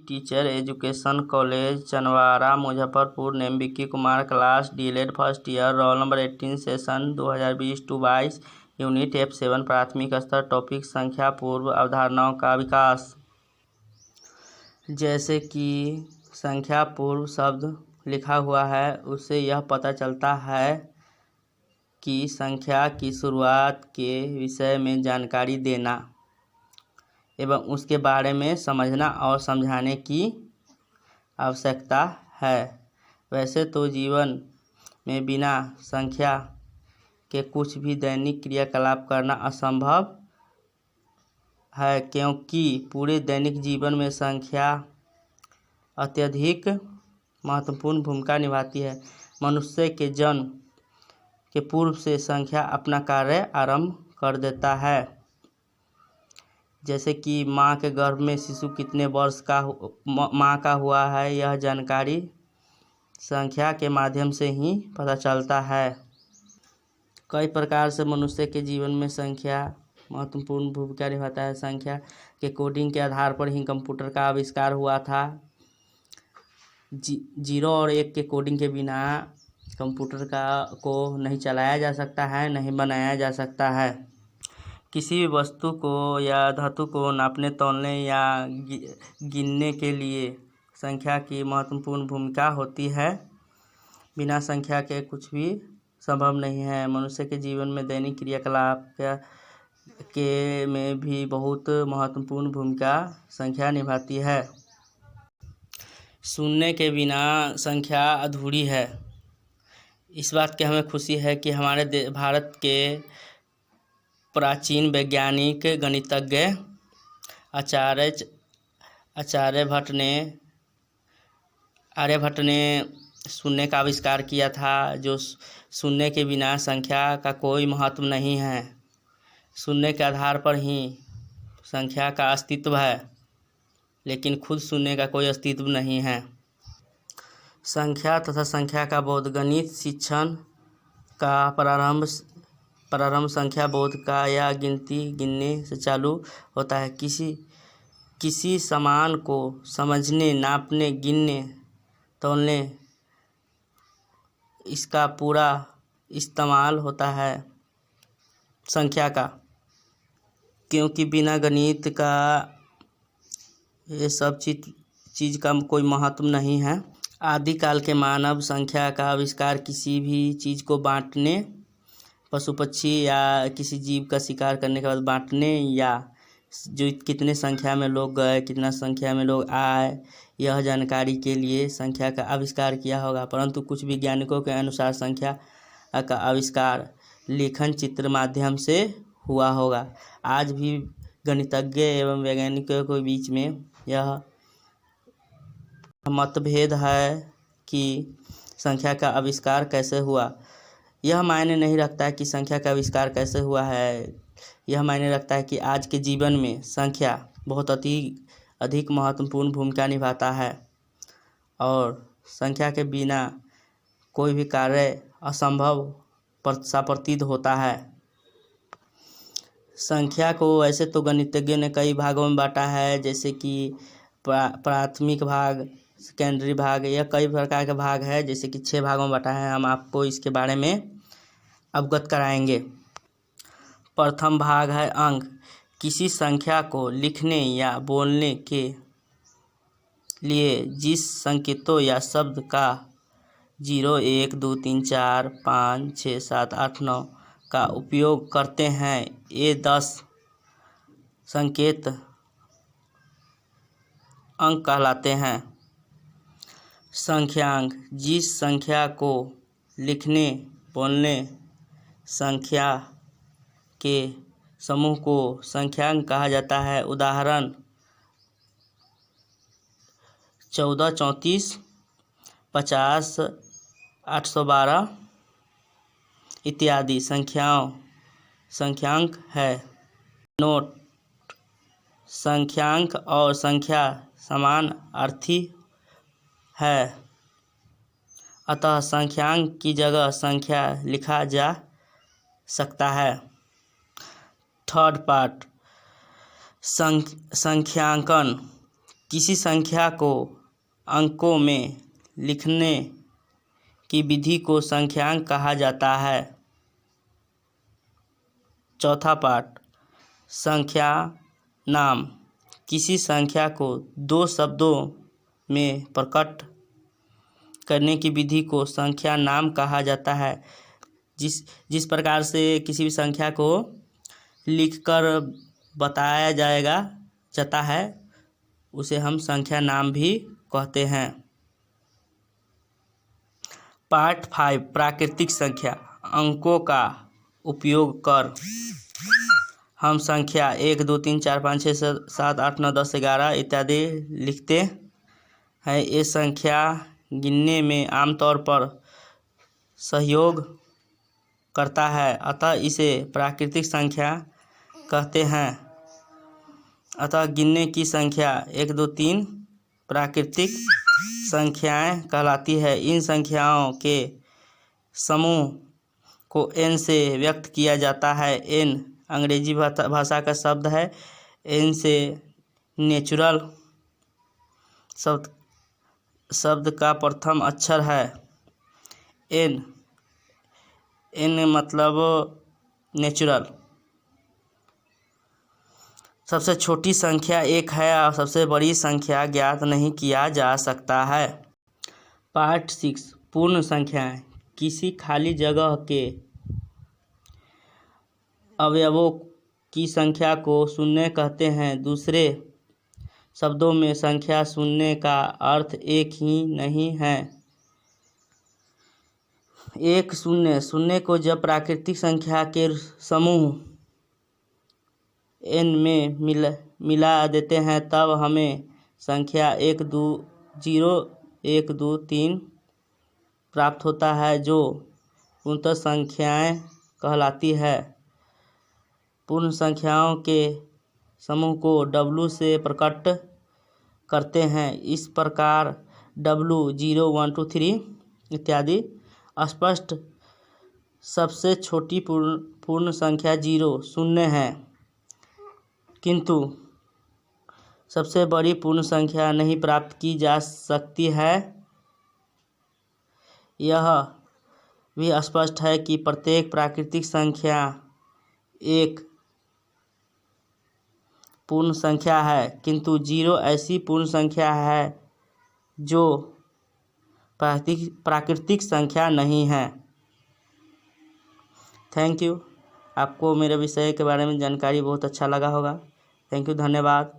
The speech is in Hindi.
Teacher education college Chanwara Muzaffarpur. Name Vicky Kumar. Class DElEd first year. Roll number 18 session 2020-22। Unit F7 प्राथमिक स्तर। टॉपिक संख्या पूर्व अवधारणाओं का विकास। जैसे कि संख्या पूर्व शब्द लिखा हुआ है, उससे यह पता चलता है कि संख्या की शुरुआत के विषय में जानकारी देना एवं उसके बारे में समझना और समझाने की आवश्यकता है। वैसे तो जीवन में बिना संख्या के कुछ भी दैनिक क्रियाकलाप करना असंभव है, क्योंकि पूरे दैनिक जीवन में संख्या अत्यधिक महत्वपूर्ण भूमिका निभाती है। मनुष्य के जन्म के पूर्व से संख्या अपना कार्य आरंभ कर देता है। जैसे कि माँ के गर्भ में शिशु कितने वर्ष का माँ का हुआ है, यह जानकारी संख्या के माध्यम से ही पता चलता है। कई प्रकार से मनुष्य के जीवन में संख्या महत्वपूर्ण भूमिका निभाता है। संख्या के कोडिंग के आधार पर ही कंप्यूटर का आविष्कार हुआ था। 0 और 1 के कोडिंग के बिना कंप्यूटर को नहीं चलाया जा सकता है, नहीं बनाया जा सकता है। किसी भी वस्तु को या धातु को नापने, तौलने या गिनने के लिए संख्या की महत्वपूर्ण भूमिका होती है। बिना संख्या के कुछ भी संभव नहीं है। मनुष्य के जीवन में दैनिक क्रियाकलाप के में भी बहुत महत्वपूर्ण भूमिका संख्या निभाती है। शून्य के बिना संख्या अधूरी है। इस बात की हमें खुशी है कि हमारे भारत के प्राचीन वैज्ञानिक गणितज्ञ आर्यभट्ट ने शून्य का आविष्कार किया था। जो शून्य के बिना संख्या का कोई महत्व नहीं है। शून्य के आधार पर ही संख्या का अस्तित्व है, लेकिन खुद शून्य का कोई अस्तित्व नहीं है। संख्या तथा संख्या का बोध। गणित शिक्षण का प्रारंभ संख्या बोध का या गिनने से चालू होता है। किसी सामान को समझने, नापने, गिनने, तौलने इसका पूरा इस्तेमाल होता है संख्या का, क्योंकि बिना गणित का ये सब चीज़ का कोई महत्व नहीं है। आदिकाल के मानव संख्या का आविष्कार किसी भी चीज़ को बांटने, पशु पक्षी या किसी जीव का शिकार करने के बाद बांटने, या जो कितने संख्या में लोग गए, कितना संख्या में लोग आए, यह जानकारी के लिए संख्या का आविष्कार किया होगा। परंतु कुछ वैज्ञानिकों के अनुसार संख्या का आविष्कार लेखन चित्र माध्यम से हुआ होगा। आज भी गणितज्ञ एवं वैज्ञानिकों के बीच में यह मतभेद है कि संख्या का आविष्कार कैसे हुआ। यह मायने नहीं रखता है कि संख्या का आविष्कार कैसे हुआ है। यह मायने रखता है कि आज के जीवन में संख्या बहुत अधिक महत्वपूर्ण भूमिका निभाता है और संख्या के बिना कोई भी कार्य असंभव सा प्रतीत होता है। संख्या को वैसे तो गणितज्ञ ने कई भागों में बांटा है, जैसे कि प्राथमिक भाग, सेकेंडरी भाग, यह कई प्रकार के भाग है। जैसे कि 6 भागों में बांटा है। हम आपको इसके बारे में अवगत कराएंगे। प्रथम भाग है अंक। किसी संख्या को लिखने या बोलने के लिए जिस संकेतों या शब्द का 0, 1, 2, 3, 4, 5, 6, 7, 8, 9 का उपयोग करते हैं, ये 10 संकेत अंक कहलाते हैं। संख्यांक। जिस संख्या को लिखने, बोलने संख्या के समूह को संख्यांक कहा जाता है। उदाहरण 14, 34, 50, 812 इत्यादि संख्यांक है। नोट: संख्यांक और संख्या समान अर्थी है, अतः संख्यांक की जगह संख्या लिखा जा सकता है। थर्ड पार्ट संख्यांकन किसी संख्या को अंकों में लिखने की विधि को संख्यांक कहा जाता है। चौथा पाठ, संख्या नाम। किसी संख्या को दो शब्दों में प्रकट करने की विधि को संख्या नाम कहा जाता है। जिस प्रकार से किसी भी संख्या को लिखकर बताया जाता है उसे हम संख्या नाम भी कहते हैं। पार्ट 5, प्राकृतिक संख्या। अंकों का उपयोग कर हम संख्या 1 2 3 4 5 6 7 8 9 10 11 इत्यादि लिखते हैं। ये संख्या गिनने में आमतौर पर सहयोग करता है, अतः इसे प्राकृतिक संख्या कहते हैं। अतः गिनने की संख्या 1 2 3 प्राकृतिक संख्याएं कहलाती है। इन संख्याओं के समूह को n से व्यक्त किया जाता है। n अंग्रेजी भाषा का शब्द है। n से नेचुरल शब्द का प्रथम अक्षर है n मतलब नेचुरल। सबसे छोटी संख्या 1 है और सबसे बड़ी संख्या ज्ञात नहीं किया जा सकता है। पार्ट 6, पूर्ण संख्याएं। किसी खाली जगह के अवयवों की संख्या को शून्य कहते हैं। दूसरे शब्दों में संख्या शून्य का अर्थ एक ही नहीं है। एक शून्य को जब प्राकृतिक संख्या के समूह n में मिला देते हैं तब हमें संख्या 1 2 0 1 2 3 प्राप्त होता है, जो पूर्णतः संख्याएं कहलाती है। पूर्ण संख्याओं के समूह को W से प्रकट करते हैं। इस प्रकार W 0 1 2 3 इत्यादि स्पष्ट। सबसे छोटी पूर्ण संख्या 0 है, किंतु सबसे बड़ी पूर्ण संख्या नहीं प्राप्त की जा सकती है। यह भी स्पष्ट है कि प्रत्येक प्राकृतिक संख्या एक पूर्ण संख्या है, किंतु 0 ऐसी पूर्ण संख्या है जो प्राकृतिक संख्या नहीं है। Thank you. आपको मेरे विषय के बारे में जानकारी बहुत अच्छा लगा होगा। थैंक यू, धन्यवाद।